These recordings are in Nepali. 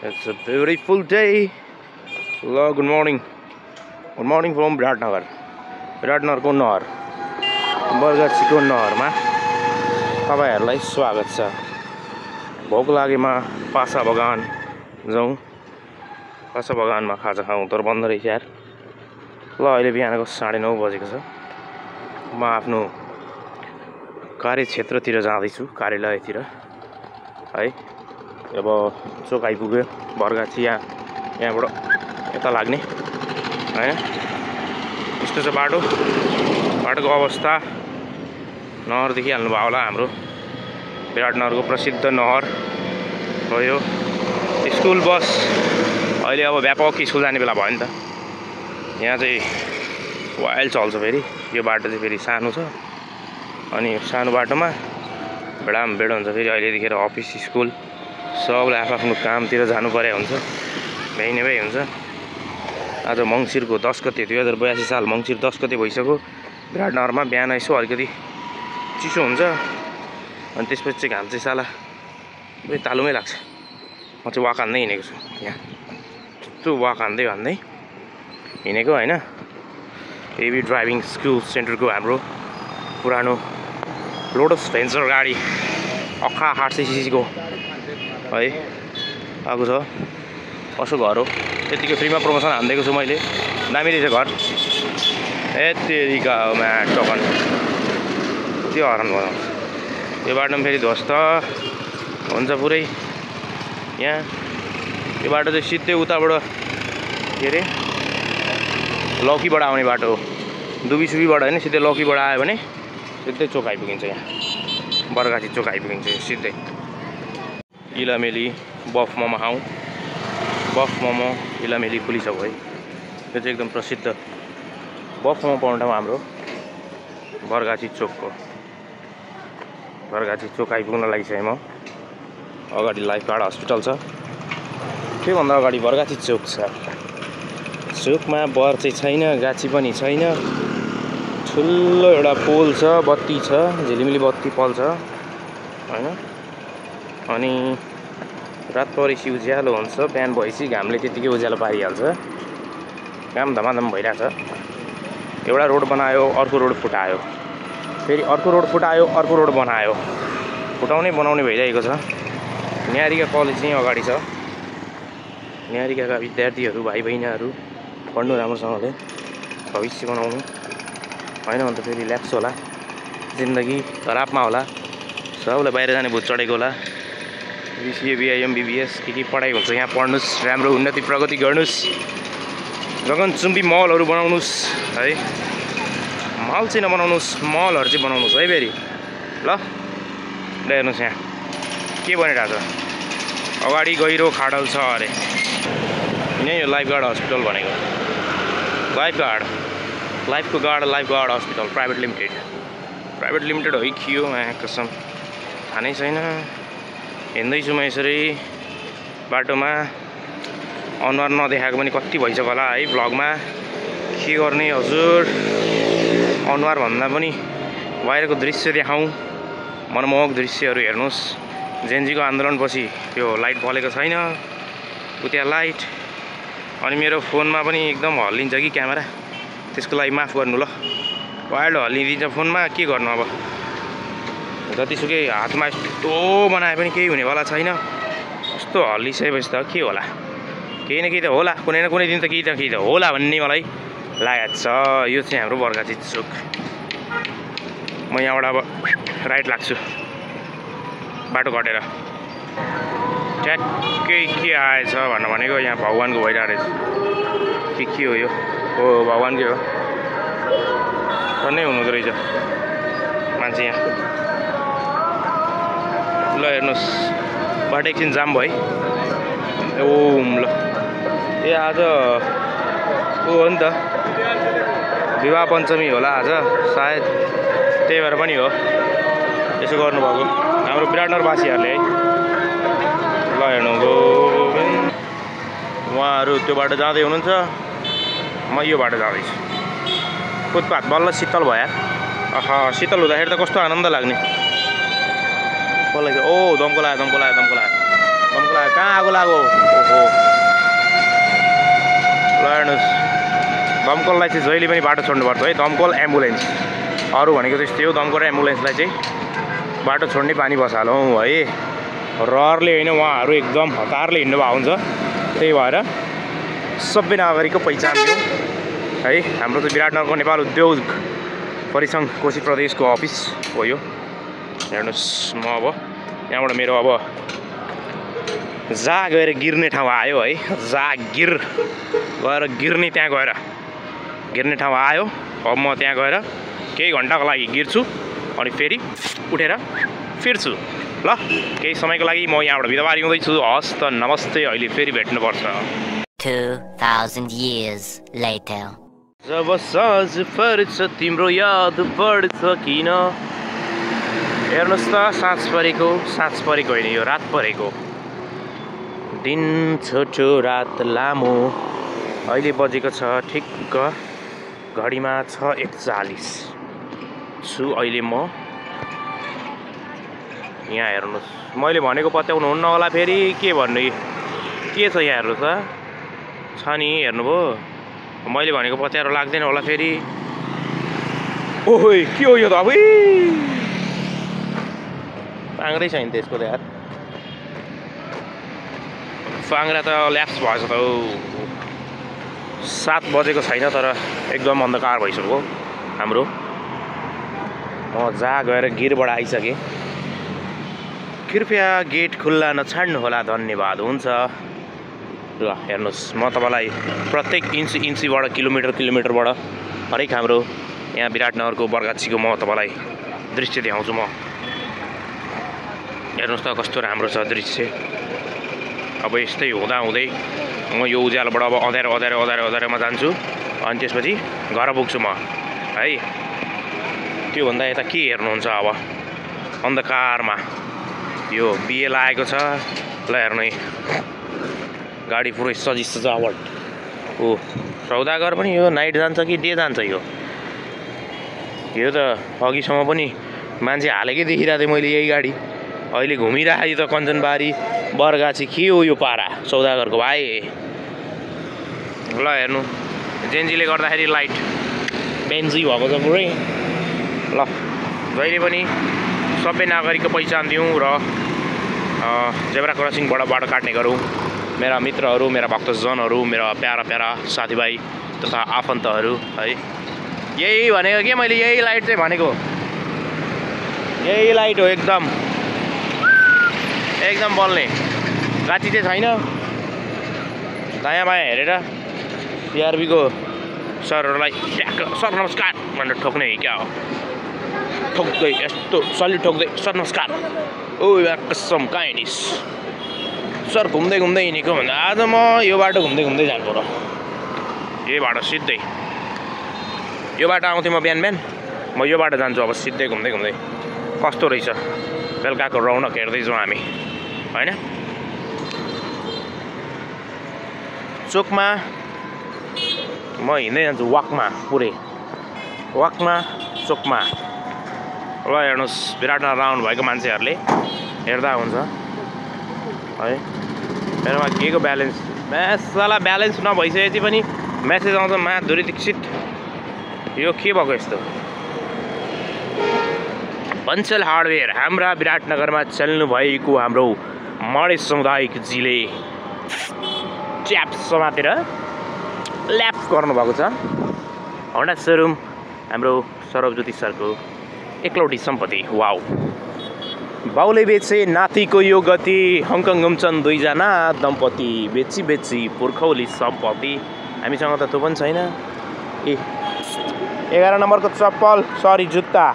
It's a beautiful day. Hello, good morning. Good morning from Viratnagar. विराटनगरको नहर बरगाछीको नहरमा तपाईहरुलाई स्वागत छ। भोक लागेमा पासा बगान जाउँ। पासा बगानमा खाजा खाउँ तर बन्द रहेछ यार। ल अहिले बिहानको 9:30 बजेको छ। म आफ्नो कार्यक्षेत्रतिर जाँदै छु, कार्यालयतिर है। अब चोक आइपुग्यो बरगाछी यहाँबाट यता लाग्ने हैन। यस्तो छ बाटोको अवस्था। नहर देखिहाल्नु भयो होला, हाम्रो विराटनगरको प्रसिद्ध नहर हो यो। स्कुल बस अहिले अब व्यापक स्कुल जाने बेला भयो नि त। यहाँ चाहिँ वाइल चल्छ फेरि। यो बाटो चाहिँ फेरि सानो छ अनि सानो बाटोमा भेडामभेड हुन्छ फेरि। अहिलेदेखि अफिस स्कुल सबले आफ्नो कामतिर जानु पर्या हुन्छ, भ्याइ हुन्छ। आज मङ्सिरको 10 गते 2082 साल मङ्सिर 10 गते भइसक्यो। विराटनगरमा बिहान यसो अलिकति चिसो हुन्छ अनि त्यसपछि चाहिँ घाम चाहिँ साला तालुमै लाग्छ। म चाहिँ वाक हान्दै हिँडेको छु यहाँ। यस्तो वाक हान्दै हिँडेको हैन। एबी ड्राइभिङ स्कुल सेन्टरको हाम्रो पुरानो लोटस भेन्चर गाडी अखा 800 cc को है आएको छ। कसो घर हो यतिकै फ्रीमा प्रमोसन हान्दिएको छु मैले। दामी रहेछ घर। तेरिका म्याट टकन त्यो हरान बनाउँछ। यो बाटोमा फेरि ध्वस्त हुन्छ पुरै। यहाँ यो बाटो चाहिँ सिधै उताबाट के अरे लौकीबाट आउने बाटो हो। दुबीसुबीबाट हैन, सिधै लौकीबाट आयो भने सिधै चोक आइपुगिन्छ। यहाँ बरगाछी चोक आइपुगिन्छ सिधै। इलामेली बफ मोमो खाउँ। बफ मोमो इलामेली खुलिसक्यो है। यो चाहिँ एकदम प्रसिद्ध बफ मोमो पाउने ठाउँ हाम्रो बरगाछी चोकको। बरगाछी चोक आइपुग्न लागिसकेँ म। अगाडि लाइफ गार्ड हस्पिटल छ। त्योभन्दा अगाडि बरगाछी चोक छ। चोकमा बर चाहिँ छैन, गाछी पनि छैन। ठुलो एउटा पोल छ, बत्ती छ, झिलिमिली बत्ती पल्छ हैन। अनि रात परेपछि उज्यालो हुन्छ, बिहान भएपछि घामले त्यतिकै उज्यालो पारिहाल्छ। काम धमाधम भइरहेछ। एउटा रोड बनायो, अर्को रोड फुटायो, फेरि अर्को रोड फुटायो, अर्को रोड बनायो। बनाउने भइरहेको छ। न्यारीका कलेज चाहिँ अगाडि छ। न्यारीका विद्यार्थीहरू भाइ बहिनीहरू पढ्नु राम्रोसँगले, भविष्य बनाउनु हैन भने त फेरि ल्याप्स होला, जिन्दगी खराबमा होला। सबलाई बाहिर जाने भूत चढेको होला। BCA BIM BBS के पढाइ हुन्छ यहाँ पढ्नुस्, राम्रो उन्नति प्रगति गर्नुस्, गगनचुम्बी मलहरू बनाउनुस् है। मल चाहिँ नबनाउनुस्, मलहरू चाहिँ बनाउनुस् है फेरि ल। हेर्नुहोस् यहाँ के बनिरहेको छ। अगाडि गहिरो खाडल छ अरे। यही हो लाइफ गार्ड हस्पिटल भनेको। Life guard hospital private limited हो कि हो कसम थाहै छैन। हिँड्दैछु म यसरी बाटोमा। अनुहार नदेखाएको पनि कति भइसक्यो होला है भ्लगमा। के गर्ने हजुर, अनुहार भन्दा पनि बाहिरको दृश्य देखाउँ। मनमोहक दृश्यहरू हेर्नुहोस्। जेनजीको आन्दोलनपछि त्यो लाइट बलेको छैन, उता लाइट। अनि मेरो फोनमा पनि एकदम हल्लिन्छ कि क्यामेरा, त्यसको लागि माफ गर्नु ल। वाइल्ड हल्लिदिन्छ फोनमा, के गर्नु अब। जतिसुकै हातमा यस्तो बनाए पनि केही हुनेवाला छैन। यस्तो हल्लिसकेपछि त के होला, केही न केही त होला। कुनै न कुनै दिन त केही त होला भन्ने मलाई लागेको छ। यो चाहिँ हाम्रो बरगाछी चोक। म यहाँबाट अब राइट लाग्छु बाटो कटेर। ट्याक्कै के आएछ भनेको यहाँ भगवान्को भइरहेको रहेछ। के हो यो? हो भगवान्कै हो। टन्नै हुनुहुँदो रहेछ मान्छे यहाँ। ल हेर्नुहोस् बाटो एकछिन जाम भयो। ओम ल आज हो नि त विवाह पञ्चमी होला आज सायद, त्यही भएर पनि हो यसो गर्नुभएको हाम्रो विराटनगरवासीहरूले है। ल हेर्नुभयो उहाँहरू त्यो बाटो जाँदै हुनुहुन्छ, म यो बाटो जाँदैछु। फुटपाथ बल्ल शीतल भयो यार। शीतल हुँदाखेरि त कस्तो आनन्द लाग्ने। ओ दमको लाग्यो। कहाँ आगो लाग्यो? हो ल हेर्नुहोस् दमकललाई चाहिँ जहिले पनि बाटो छोड्नुपर्छ है दमकल एम्बुलेन्स अरू भनेको त्यस्तै हो दमकल र एम्बुलेन्सलाई चाहिँ बाटो छोड्ने पानी बसालौँ है रहरले होइन उहाँहरू एकदम हतारले हिँड्नु भएको हुन्छ त्यही भएर सबै नागरिकको पहिचान दिउँ है हाम्रो चाहिँ विराटनगरको नेपाल उद्योग परिसङ्घ कोशी प्रदेशको अफिस हो यो हेर्नुहोस् म अब यहाँबाट मेरो अब जहाँ गएर गिर्ने ठाउँ आयो है जहाँ गएर गिर्ने त्यहाँ गएर गिर्ने ठाउँ आयो अब म त्यहाँ गएर केही घन्टाको लागि गिर्छु अनि फेरि उठेर फिर्छु ल केही समयको लागि म यहाँबाट बिदा पारी हुँदैछु हस् त नमस्ते अहिले फेरि भेट्नुपर्छ 2000 years later जब साँझ पर्छ तिम्रो याद पर्छ किन हेर्नुहोस् त साँझ परेको होइन यो रात परेको दिन छोटो रात लामो अहिले बजेको छ ठिक्क घडीमा 6:41 छु अहिले म यहाँ हेर्नुहोस् मैले भनेको पत्याउनु हुन्न होला फेरि के भन्नु के छ यहाँ हेर्नुहोस् त छ नि हेर्नुभयो मैले भनेको पत्यारो लाग्दैन होला फेरि ओहो के हो यो त अब पाङ्ग्रै छैन त्यसको त यार पाङ्ग्रा त ल्याप्स भएछ त 7 बजेको छैन तर एकदम अन्धकार भइसक्यो हाम्रो म जहाँ गएर गिरबाट आइसकेँ कृपया गेट खुल्ला नछाड्नुहोला धन्यवाद हुन्छ ल हेर्नुहोस् म तपाईँलाई प्रत्येक इन्चीबाट किलोमिटरबाट हरेक हाम्रो यहाँ विराटनगरको बरगाछीको म तपाईँलाई दृश्य देखाउँछु म हेर्नुहोस् त कस्तो राम्रो छ दृश्य अब यस्तै हुँदै म यो उज्यालोबाट अब अँध्यारोमा जान्छु अनि त्यसपछि घर पुग्छु म है त्योभन्दा यता के हेर्नुहुन्छ अब अन्धकारमा यो बिहे लागेको छ ल हेर्नु है गाडी पुरै सजावट ओ सौदागर पनि यो नाइट जान्छ कि डे जान्छ यो त अघिसम्म पनि मान्छे हालेकै देखिरहेको थिएँ मैले यही गाडी अहिले घुमिरहेको त कञ्चनबारी बरगाछी के हो यो पारा सौदागरको भाइ ल हेर्नु जेन्जीले गर्दाखेरि लाइट बेन्जी भएको छ पुरै ल जहिले पनि सबै नागरिकको पहिचान दिउँ र जेब्रा क्रसिङबाट बाटो काट्ने गरौँ मेरा मित्रहरू मेरा भक्तजनहरू मेरा प्यारा साथीभाइ तथा आफन्तहरू है यही भनेको के मैले यही लाइट चाहिँ भनेको यही लाइट हो एकदम बल्ने गाची चाहिँ छैन दायाँ बायाँ हेरेर पिआरबीको सरहरूलाई ट्याक्क सर नमस्कार भनेर ठोक्ने क्या हो ठोक्दै यस्तो सल्युट ठोक्दै सर नमस्कार ओ कसम कहाँ हिँडिस् सर घुम्दै हिँडेको भन्दा आज म यो बाटो घुम्दै जानु र यही बाटो सिधै यो बाटो आउँथेँ म बिहान म यो बाटो जान्छु अब सिधै घुम्दै कस्तो रहेछ बेलुकाको रौनक हेर्दैछौँ हामी होइन चोकमा म हिँड्दै जान्छु वाकमा पुरै वाकमा चोकमा ल हेर्नुहोस् विराटनगर राउन्ड भएको मान्छेहरूले हेर्दा हुन्छ है मेरोमा के को ब्यालेन्स नभइसकेपछि पनि मेसेज आउँछ माधुरी दीक्षित यो के भएको यस्तो बन्सल हार्डवेयर हाम्रा विराटनगरमा चल्नु भएको हाम्रो मधेस समुदायजीले च्याप समातेर ल्याप्स गर्नुभएको छ होन्डा सोरुम हाम्रो सौरभज्योति सरको एकलौटी सम्पत्ति वाउ बाउले बेचे नातिको यो गति हङकङ घुम्छन् दुईजना दम्पति बेची पुर्खौली सम्पत्ति हामीसँग त त्यो पनि छैन ए 11 नम्बरको चप्पल सरी जुत्ता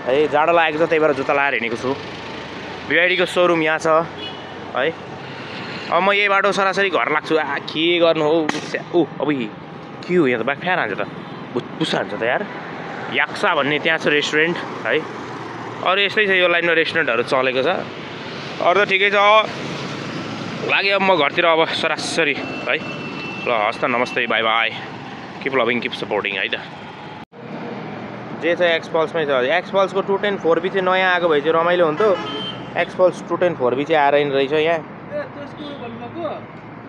है जाडो लागेको छ त्यही भएर जुत्ता लाएर हिँडेको छु बिआइडीको सोरुम यहाँ छ है अब म यही बाटो सरासरी घर लाग्छु के गर्नु हो अब के हो यहाँ त बाइक फ्यान हान्छ त भुसभुस हान्छ त यार याक्सा भन्ने त्यहाँ छ रेस्टुरेन्ट है अरू यस्तै छ यो लाइनमा रेस्टुरेन्टहरू चलेको छ अरू त ठिकै छ लाग्यो अब म घरतिर अब सरासरी है ल हस् त नमस्ते by by keep loving keep supporting है त जे छ एक्सपल्समै छ एक्सपल्सको 210 4B चाहिँ नयाँ आएको भए चाहिँ रमाइलो हुन्थ्यो एक्सपल्स 210 4B चाहिँ आएर रहेछ यहाँ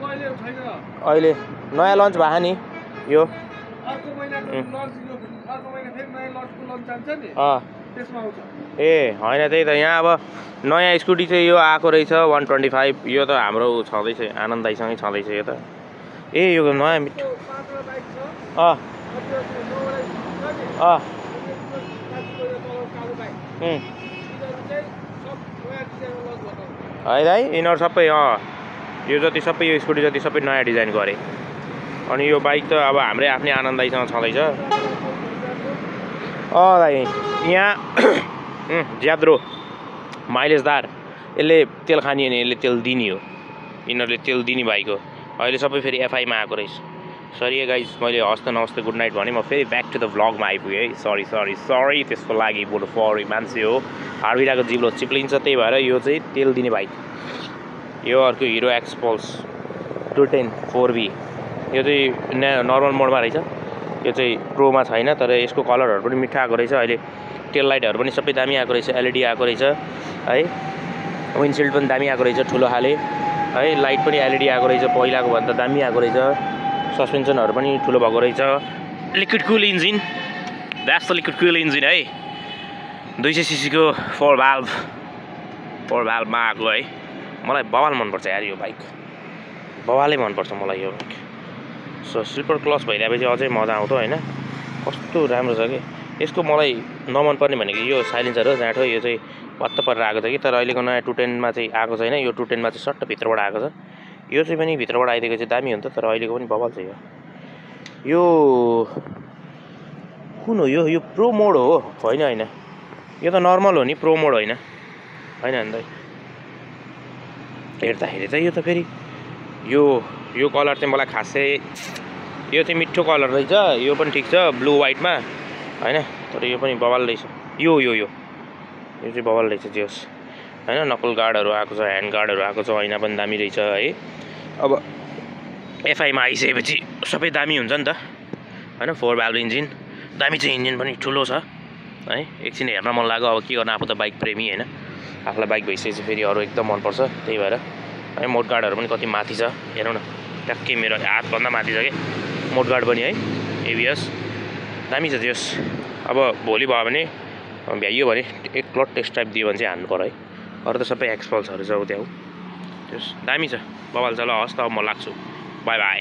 अहिले नयाँ लन्च भएको नि यो ए होइन त्यही त यहाँ अब नयाँ स्कुटी चाहिँ यो आएको रहेछ 125 यो त हाम्रो छँदैछ आनन्द दाइसँगै छँदैछ यो त ए यो नयाँ मिठो है दाइ यिनीहरू सबै यो जति सबै यो स्कुटी जति सबै नयाँ डिजाइनको अरे अनि यो बाइक त अब हाम्रै आफ्नै आनन्द दाइसँग छँदैछ दाइ यहाँ ज्याद्रो माइलेजदार यसले तेल खाने नि यसले तेल दिने हो यिनीहरूले तेल दिने बाइक हो अहिले सबै फेरि एफआईमा आएको रहेछ सरी गाइस मैले हस्ते नमस्ते गुड नाइट भने म फेरि ब्याक टु द भ्लगमा आइपुगेँ है सरी त्यसको लागि बरु फरी मान्छे हो हार्विराको जिब्लो चिप्लिन्छ त्यही भएर यो चाहिँ तेल दिने बाइक यो अर्को हिरो एक्सपल्स 210 4V यो चाहिँ नर्मल मोडमा रहेछ यो चाहिँ प्रोमा छैन तर यसको कलरहरू पनि मिठो आएको रहेछ अहिले टेल लाइटहरू पनि सबै दामी आएको रहेछ एलइडी आएको रहेछ है विन्डसिल्ड पनि दामी आएको रहेछ ठुलो खाले है लाइट पनि एलइडी आएको रहेछ पहिलाको भन्दा दामी आएको रहेछ सस्पेन्सनहरू पनि ठुलो भएको रहेछ liquid cool engine that's the liquid cool engine है 200cc को 4 भाल्भमा आएको है मलाई बवाल मनपर्छ यार यो बाइक बवालै मनपर्छ मलाई यो बाइक सो स्लिपर क्लच भइरहेपछि अझै मजा आउँछ होइन कस्तो राम्रो छ कि यसको मलाई नमन पर्ने भनेको यो साइलेन्सर हो जाँठो यो चाहिँ पत्त परेर आएको छ कि तर अहिलेको नयाँ 210 मा चाहिँ आएको छैन यो 210 मा चाहिँ सट्ट भित्रबाट आएको छ यो चाहिँ पनि भित्रबाट आइदिएको चाहिँ दामी हुन्छ तर अहिलेको पनि बवाल छ यो कुन हो यो प्रो मोड हो होइन यो त नर्मल हो नि प्रो मोड होइन अन्त हेर्दाखेरि त यो त फेरि यो कलर चाहिँ मलाई खासै यो चाहिँ मिठो कलर रहेछ यो पनि ठिक छ ब्लू वाइटमा होइन तर यो पनि बवाल रहेछ यो चाहिँ बवाल रहेछ जेस होइन नकल गार्डहरू आएको छ ह्यान्ड गार्डहरू आएको छ ऐना पनि दामी रहेछ है अब एफआईमा आइसकेपछि सबै दामी हुन्छ नि त होइन 4 भाल्भ इन्जिन दामी चाहिँ इन्जिन पनि ठुलो छ है एकछिन हेर्न मन लाग्यो अब के गर्नु आफू त बाइक प्रेमी होइन आफूलाई बाइक भइसकेपछि फेरि अरू एकदम मनपर्छ त्यही भएर है मोडगार्डहरू पनि कति माथि छ हेरौँ न ट्याक्कै मेरो हातभन्दा माथि छ कि मोडगार्ड पनि है एबिएस दामी छ त्यस अब भोलि भयो भने भ्याइयो भने एक प्लट टेस्ट ड्राइभ दियो भने चाहिँ हान्नु पर्यो है अरू त सबै एक्सपल्सहरू छ त्यहाँ त्यस दामी छ बवाल छ ल हस् त अब म लाग्छु बाई